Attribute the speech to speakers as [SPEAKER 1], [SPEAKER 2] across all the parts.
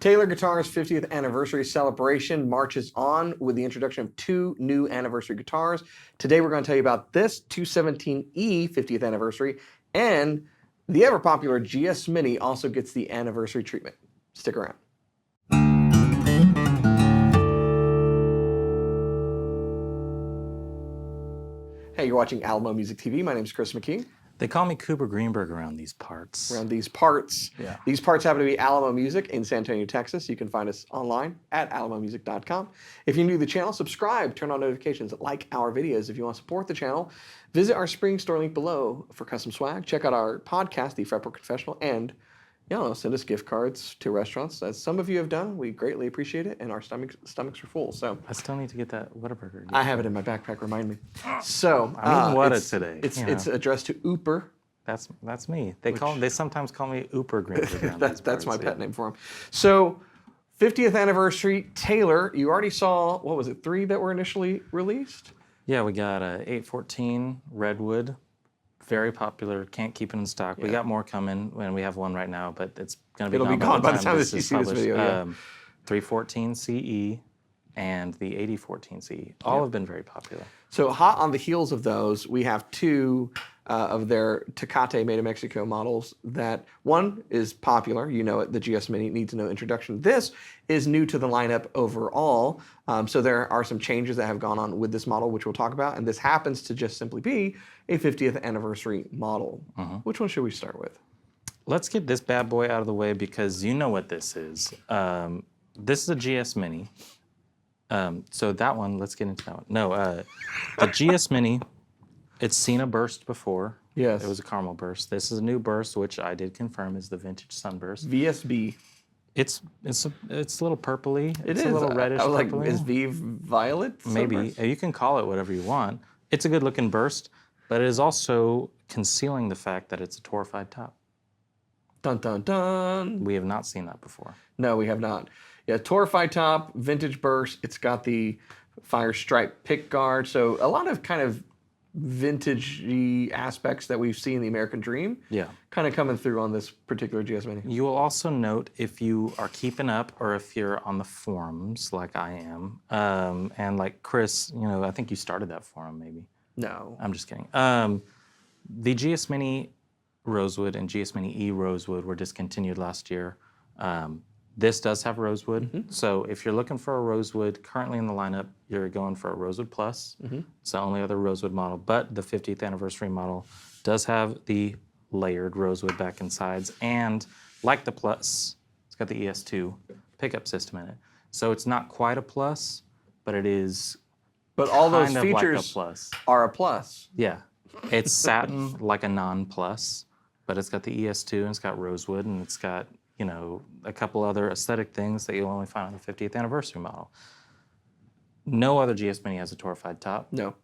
[SPEAKER 1] Taylor Guitar's 50th anniversary celebration marches on with the introduction of 2 new anniversary guitars. Today we're going to tell you about this 217E 50th anniversary, and the ever-popular GS Mini also gets the anniversary treatment. Stick around. Hey, you're watching Alamo Music TV. My name is Chris McKee.
[SPEAKER 2] They call me Cooper Greenberg around these parts.
[SPEAKER 1] Around these parts.
[SPEAKER 2] Yeah.
[SPEAKER 1] These parts happen to be Alamo Music in San Antonio, Texas. You can find us online at alamomusic.com. If you're new to the channel, subscribe, turn on notifications, like our videos. If you want to support the channel, visit our spring store link below for custom swag. Check out our podcast, the Fretboard Confessional, and send us gift cards to restaurants. As some of you have done, we greatly appreciate it, and our stomachs are full. So
[SPEAKER 2] I still need to get that Whataburger.
[SPEAKER 1] I have it in my backpack. Remind me. So
[SPEAKER 2] I'm eating Whata today.
[SPEAKER 1] It's addressed to Ooper.
[SPEAKER 2] That's me. They sometimes call me Ooper Greenberg.
[SPEAKER 1] That's my pet name for him. So 50th anniversary Taylor. You already saw, what was it, 3 that were initially released?
[SPEAKER 2] Yeah, we got a 814 Redwood. Very popular. Can't keep it in stock. Yeah. We got more coming, and we have one right now, but it's going to be gone
[SPEAKER 1] by the time you see this video.
[SPEAKER 2] 314 CE and the 8014 CE. All have been very popular.
[SPEAKER 1] So hot on the heels of those, we have 2 of their Tecate made in Mexico models. That one is popular. You know it. The GS Mini needs no introduction. This is new to the lineup overall. So there are some changes that have gone on with this model, which we'll talk about. And this happens to just simply be a 50th anniversary model. Which one should we start with?
[SPEAKER 2] Let's get this bad boy out of the way because you know what this is. This is a GS Mini. So that one, let's get into that one. No, the GS Mini, it's seen a burst before.
[SPEAKER 1] Yes.
[SPEAKER 2] It was a caramel burst. This is a new burst, which I did confirm is the vintage sunburst.
[SPEAKER 1] VSB.
[SPEAKER 2] It's a little purpley.
[SPEAKER 1] It's
[SPEAKER 2] a little reddish.
[SPEAKER 1] I was
[SPEAKER 2] purpley.
[SPEAKER 1] Like, is V violet?
[SPEAKER 2] Maybe.
[SPEAKER 1] Sunburst?
[SPEAKER 2] You can call it whatever you want. It's a good looking burst, but it is also concealing the fact that it's a torrified top.
[SPEAKER 1] Dun, dun, dun.
[SPEAKER 2] We have not seen that before.
[SPEAKER 1] No, we have not. Yeah, torrified top, vintage burst. It's got the fire stripe pick guard. So a lot of kind of vintage-y aspects that we've seen in the American Dream.
[SPEAKER 2] Yeah.
[SPEAKER 1] Kind of coming through on this particular GS Mini.
[SPEAKER 2] You will also note, if you are keeping up or if you're on the forums like I am, and like Chris, I think you started that forum maybe.
[SPEAKER 1] No.
[SPEAKER 2] I'm just kidding. The GS Mini Rosewood and GS Mini-e Rosewood were discontinued last year. This does have Rosewood. So if you're looking for a Rosewood currently in the lineup, you're going for a Rosewood Plus. It's the only other Rosewood model, but the 50th anniversary model does have the layered Rosewood back and sides, and like the Plus, it's got the ES2 pickup system in it. So it's not quite a Plus, but it is
[SPEAKER 1] But all those
[SPEAKER 2] kind of
[SPEAKER 1] features
[SPEAKER 2] like a Plus.
[SPEAKER 1] are a plus.
[SPEAKER 2] Yeah. It's satin like a non-Plus, but it's got the ES2 and it's got Rosewood and it's got a couple other aesthetic things that you'll only find on the 50th anniversary model. No other GS Mini has a torrified top.
[SPEAKER 1] No.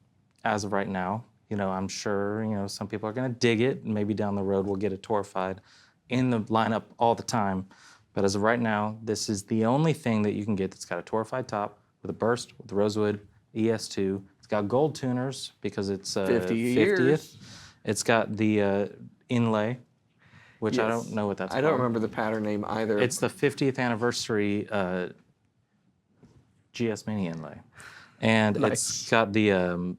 [SPEAKER 2] As of right now, I'm sure, some people are going to dig it, and maybe down the road we'll get a torrified in the lineup all the time. But as of right now, this is the only thing that you can get that's got a torrified top with a burst, with the Rosewood, ES2. It's got gold tuners because it's
[SPEAKER 1] 50
[SPEAKER 2] 50th.
[SPEAKER 1] years.
[SPEAKER 2] It's got the inlay, which
[SPEAKER 1] Yes.
[SPEAKER 2] I don't know what that's called.
[SPEAKER 1] I don't remember the pattern name either.
[SPEAKER 2] It's the 50th anniversary GS Mini inlay. And
[SPEAKER 1] Nice.
[SPEAKER 2] It's got the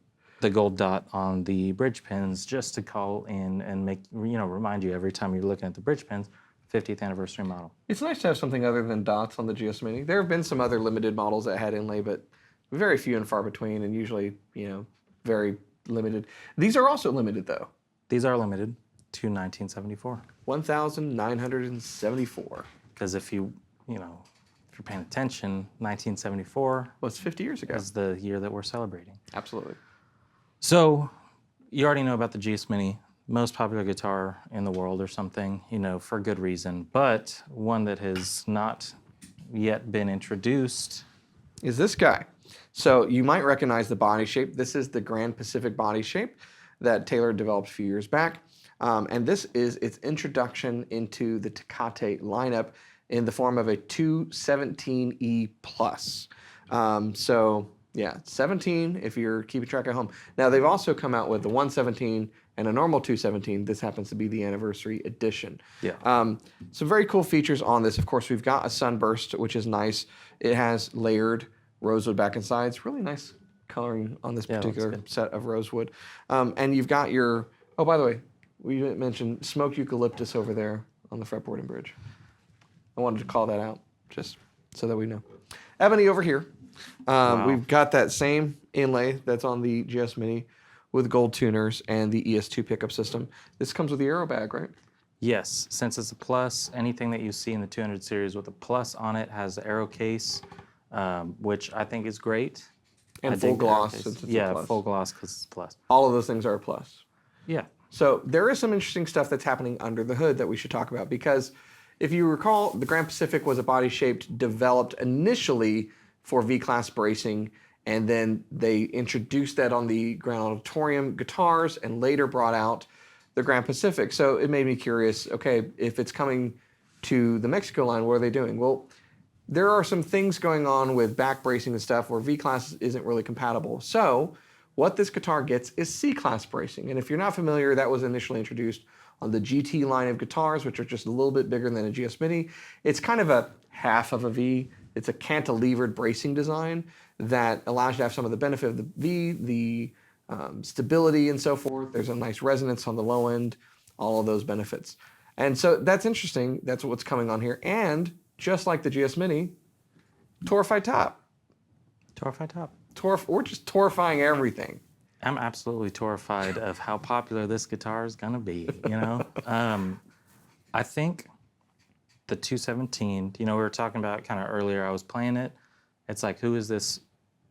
[SPEAKER 2] gold dot on the bridge pins just to call in and make, remind you every time you're looking at the bridge pins, 50th anniversary model.
[SPEAKER 1] It's nice to have something other than dots on the GS Mini. There have been some other limited models that had inlay, but very few and far between, and usually, very limited. These are also limited, though.
[SPEAKER 2] These are limited to 1974.
[SPEAKER 1] 1,974.
[SPEAKER 2] Because if you're paying attention, 1974
[SPEAKER 1] Well, it's 50 years ago.
[SPEAKER 2] is the year that we're celebrating.
[SPEAKER 1] Absolutely.
[SPEAKER 2] So you already know about the GS Mini, most popular guitar in the world or something, for good reason. But one that has not yet been introduced
[SPEAKER 1] is this guy. So you might recognize the body shape. This is the Grand Pacific body shape that Taylor developed a few years back. And this is its introduction into the Tecate lineup in the form of a 217E Plus. So yeah, 17 if you're keeping track at home. Now they've also come out with the 117 and a normal 217. This happens to be the anniversary edition.
[SPEAKER 2] Yeah.
[SPEAKER 1] Some very cool features on this. Of course, we've got a sunburst, which is nice. It has layered rosewood back and sides. Really nice coloring on this particular set of rosewood. And you've got your, oh, by the way, we didn't mention smoked eucalyptus over there on the fretboard and bridge. I wanted to call that out just so that we know. Ebony over here.
[SPEAKER 2] Wow.
[SPEAKER 1] We've got that same inlay that's on the GS Mini with gold tuners and the ES2 pickup system. This comes with the aero bag, right?
[SPEAKER 2] Yes, since it's a plus, anything that you see in the 200 series with a plus on it has the aero case, which I think is great.
[SPEAKER 1] And full gloss since it's a plus.
[SPEAKER 2] Full gloss because it's a plus.
[SPEAKER 1] All of those things are a plus.
[SPEAKER 2] Yeah.
[SPEAKER 1] So there is some interesting stuff that's happening under the hood that we should talk about, because if you recall, the Grand Pacific was a body shaped developed initially for V-Class bracing, and then they introduced that on the Grand Auditorium guitars and later brought out the Grand Pacific. So it made me curious, okay, if it's coming to the Mexico line, what are they doing? Well, there are some things going on with back bracing and stuff where V-Class isn't really compatible. So what this guitar gets is C-Class bracing. And if you're not familiar, that was initially introduced on the GT line of guitars, which are just a little bit bigger than a GS Mini. It's kind of a half of a V. It's a cantilevered bracing design that allows you to have some of the benefit of the V, the stability and so forth. There's a nice resonance on the low end, all of those benefits. And so that's interesting. That's what's coming on here. And just like the GS Mini, torrified top.
[SPEAKER 2] Torrified top.
[SPEAKER 1] We're just torrifying everything.
[SPEAKER 2] I'm absolutely torrified of how popular this guitar is gonna be, you know? I think the 217, you know, we were talking about kind of earlier, I was playing it. It's like, who is this?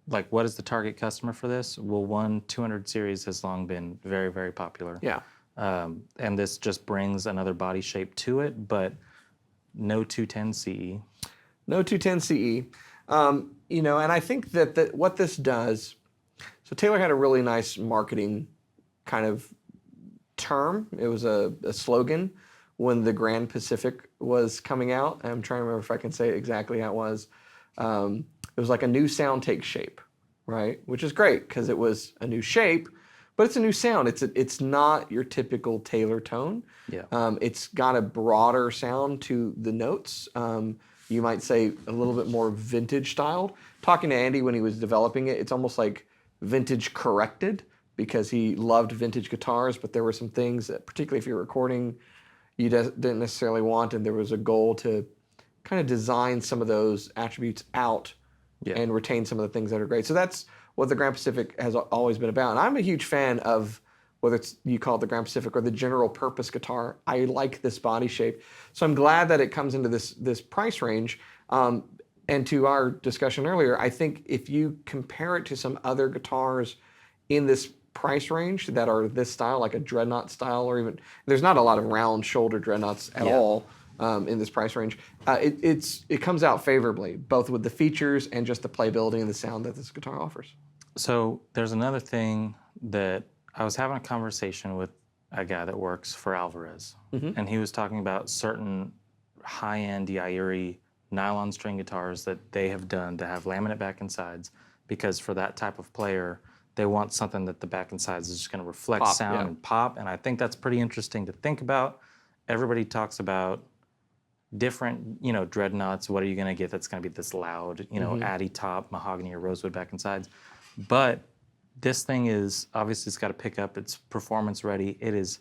[SPEAKER 2] Like, what is the target customer for this? Well, 200 series has long been very, very popular.
[SPEAKER 1] Yeah.
[SPEAKER 2] And this just brings another body shape to it, but no 210 CE.
[SPEAKER 1] No 210 CE. You know, and I think that what this does, so Taylor had a really nice marketing kind of term. It was a slogan when the Grand Pacific was coming out. I'm trying to remember if I can say exactly how it was. It was like a new sound takes shape, right? Which is great because it was a new shape, but it's a new sound. It's not your typical Taylor tone.
[SPEAKER 2] Yeah.
[SPEAKER 1] It's got a broader sound to the notes. You might say a little bit more vintage styled. Talking to Andy when he was developing it, it's almost like vintage corrected because he loved vintage guitars, but there were some things that, particularly if you're recording, you didn't necessarily want, and there was a goal to kind of design some of those attributes out and retain some of the things that are great. So that's what the Grand Pacific has always been about. And I'm a huge fan of, whether it's you call it the Grand Pacific or the general purpose guitar, I like this body shape. So I'm glad that it comes into this price range. And to our discussion earlier, I think if you compare it to some other guitars in this price range that are this style, like a dreadnought style, or even, there's not a lot of round shoulder dreadnoughts at all in this price range. It comes out favorably, both with the features and just the playability and the sound that this guitar offers.
[SPEAKER 2] So there's another thing that I was having a conversation with a guy that works for Alvarez, and he was talking about certain high-end Yairi nylon string guitars that they have done to have laminate back and sides, because for that type of player, they want something that the back and sides is just going to reflect sound and pop, and I think that's pretty interesting to think about. Everybody talks about different, you know, dreadnoughts. What are you going to get that's going to be this loud, you know, Addy top, mahogany or rosewood back and sides? But this thing is, obviously it's got a pickup, it's performance ready, it is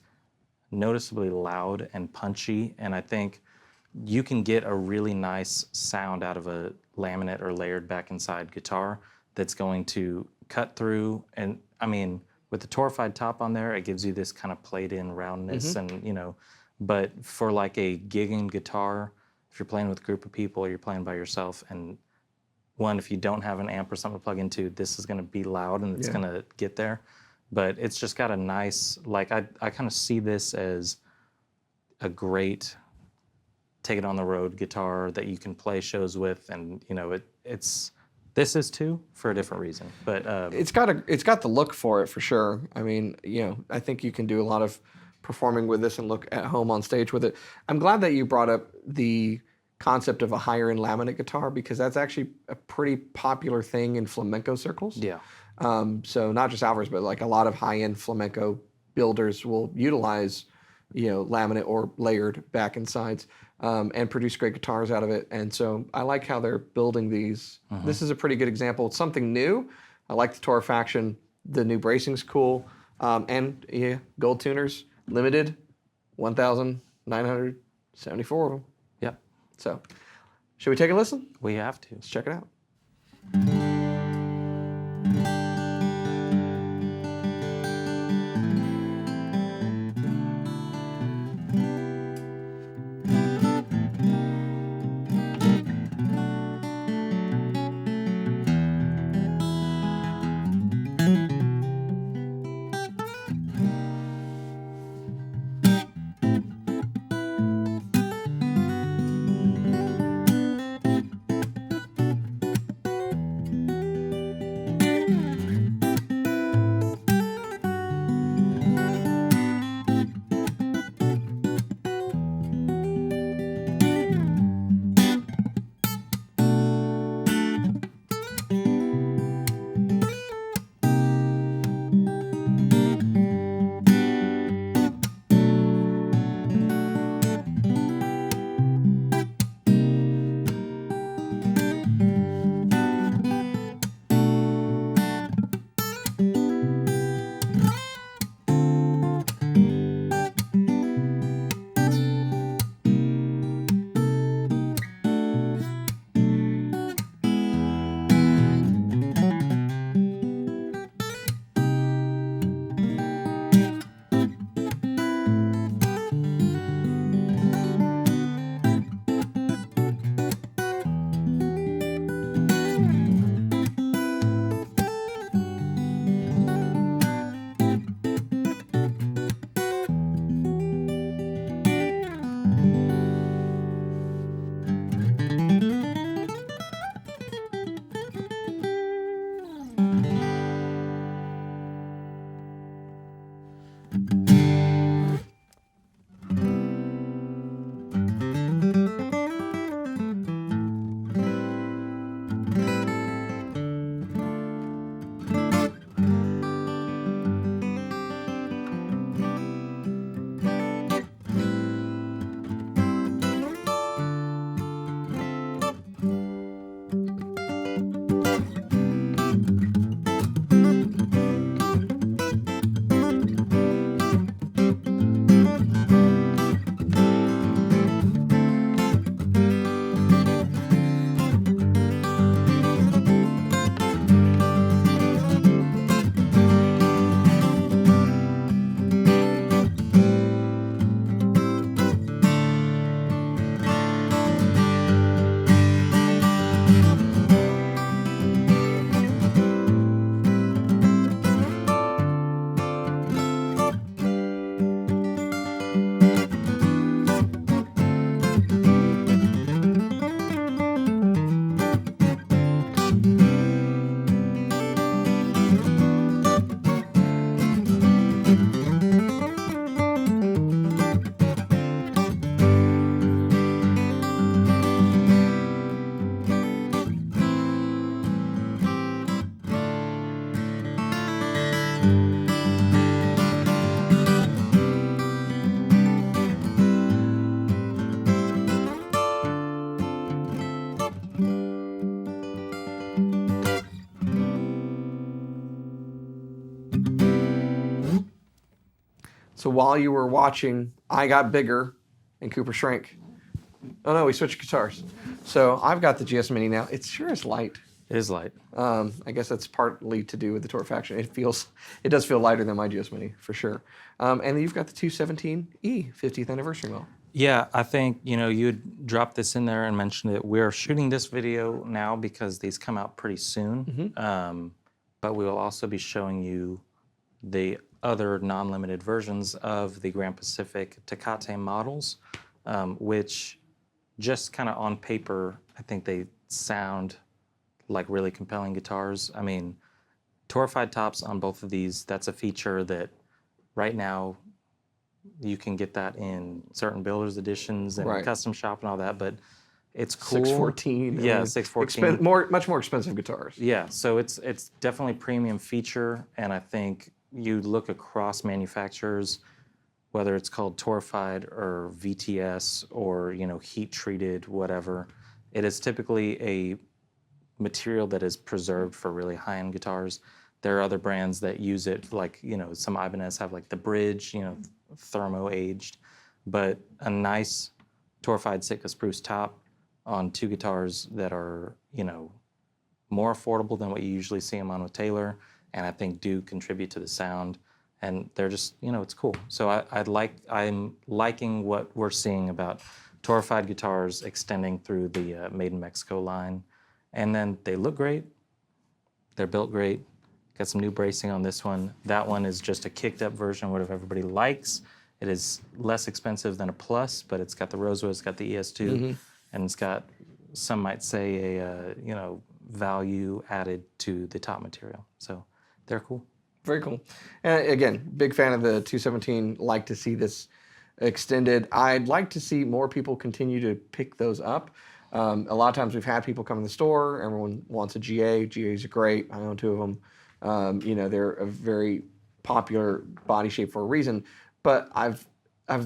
[SPEAKER 2] noticeably loud and punchy, and I think you can get a really nice sound out of a laminate or layered back and side guitar that's going to cut through. And I mean, with the torrified top on there, it gives you this kind of played in roundness and, you know, but for like a gigging guitar, if you're playing with a group of people or you're playing by yourself, and one, if you don't have an amp or something to plug into, this is going to be loud and it's going to get there. But it's just got a nice, like, I kind of see this as a great take it on the road guitar that you can play shows with, and you know this is too, for a different reason. But
[SPEAKER 1] it's got the look for it for sure. I mean, you know, I think you can do a lot of performing with this and look at home on stage with it. I'm glad that you brought up the concept of a higher end laminate guitar, because that's actually a pretty popular thing in flamenco circles.
[SPEAKER 2] Yeah.
[SPEAKER 1] So not just Alvarez, but like a lot of high end flamenco builders will utilize, laminate or layered back and sides, and produce great guitars out of it. And so I like how they're building these. This is a pretty good example. It's something new. I like the torrification. The new bracing's cool. And yeah, gold tuners, limited, 1,974 of them.
[SPEAKER 2] Yep.
[SPEAKER 1] So, should we take a listen?
[SPEAKER 2] We have to.
[SPEAKER 1] Let's check it out. So while you were watching, I got bigger and Cooper shrank. Oh no, we switched guitars. So I've got the GS Mini now. It sure is light.
[SPEAKER 2] It is light.
[SPEAKER 1] I guess that's partly to do with the torrification. It does feel lighter than my GS Mini for sure. And then you've got the 217E 50th anniversary model.
[SPEAKER 2] Yeah, I think, you had dropped this in there and mentioned it. We're shooting this video now because these come out pretty soon. But we will also be showing you the other non-limited versions of the Grand Pacific Tecate models, which just kind of on paper, I think they sound like really compelling guitars. I mean, torrified tops on both of these, that's a feature that right now you can get that in certain builders editions and custom shop and all that, but it's cool.
[SPEAKER 1] 614.
[SPEAKER 2] Yeah, 614.
[SPEAKER 1] Much more expensive guitars.
[SPEAKER 2] Yeah, so it's definitely a premium feature, and I think you look across manufacturers, whether it's called torrified or VTS or heat treated, whatever, it is typically a material that is preserved for really high-end guitars. There are other brands that use it, like some Ibanez have like the bridge, thermo aged, but a nice torrified Sitka spruce top on two guitars that are more affordable than what you usually see them on with Taylor, and I think do contribute to the sound. And they're just, it's cool. So I'm liking what we're seeing about torrified guitars extending through the Made in Mexico line. And then they look great. They're built great. Got some new bracing on this one. That one is just a kicked up version of what everybody likes. It is less expensive than a Plus, but it's got the rosewood, it's got the ES2, and it's got, some might say, a value added to the top material. So they're cool.
[SPEAKER 1] Very cool. And again, big fan of the 217. Like to see this extended. I'd like to see more people continue to pick those up. A lot of times we've had people come in the store. Everyone wants a GA. GAs are great. I own two of them. They're a very popular body shape for a reason. But I've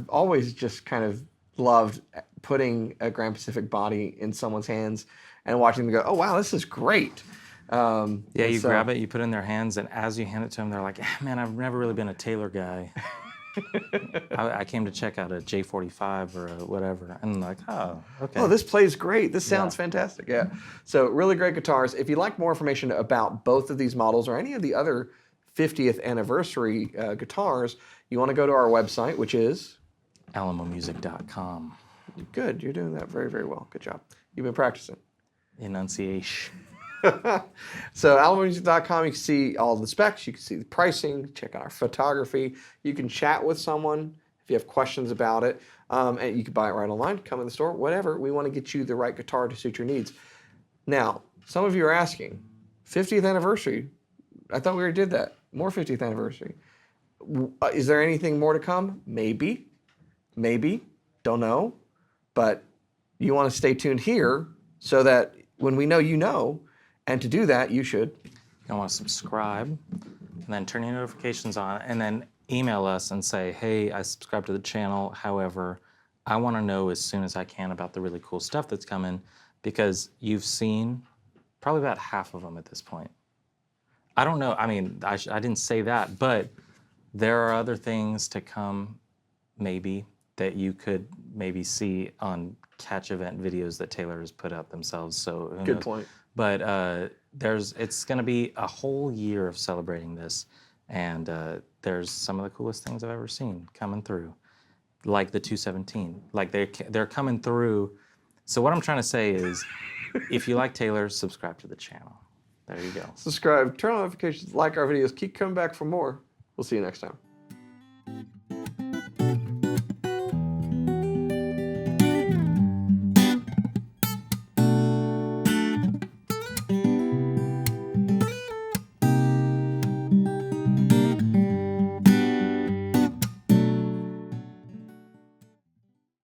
[SPEAKER 1] always just kind of loved putting a Grand Pacific body in someone's hands and watching them go, oh wow, this is great.
[SPEAKER 2] You grab it, you put it in their hands, and as you hand it to them, they're like, man, I've never really been a Taylor guy. I came to check out a J45 or a whatever. And I'm like, oh, okay.
[SPEAKER 1] Oh, this plays great. This sounds fantastic. Yeah. So really great guitars. If you'd like more information about both of these models or any of the other 50th anniversary guitars, you want to go to our website, which is?
[SPEAKER 2] alamomusic.com.
[SPEAKER 1] Good. You're doing that very, very well. Good job. You've been practicing.
[SPEAKER 2] Enunciation.
[SPEAKER 1] So alamomusic.com, you can see all the specs, you can see the pricing, check out our photography, you can chat with someone if you have questions about it, and you can buy it right online, come in the store, whatever. We want to get you the right guitar to suit your needs. Now, some of you are asking, 50th anniversary, I thought we already did that. More 50th anniversary. Is there anything more to come? Maybe, don't know, but you want to stay tuned here so that when we know you know. And to do that, you should.
[SPEAKER 2] You want to subscribe, and then turn your notifications on, and then email us and say, hey, I subscribe to the channel. However, I want to know as soon as I can about the really cool stuff that's coming, because you've seen probably about half of them at this point. I don't know. I mean, I didn't say that, but there are other things to come, maybe, that you could maybe see on catch event videos that Taylor has put out themselves. So who
[SPEAKER 1] Good
[SPEAKER 2] knows?
[SPEAKER 1] point.
[SPEAKER 2] But it's going to be a whole year of celebrating this, and there's some of the coolest things I've ever seen coming through, like the 217. Like they're coming through. So what I'm trying to say is, if you like Taylor, subscribe to the channel. There you go.
[SPEAKER 1] Subscribe, turn on notifications, like our videos, keep coming back for more. We'll see you next time.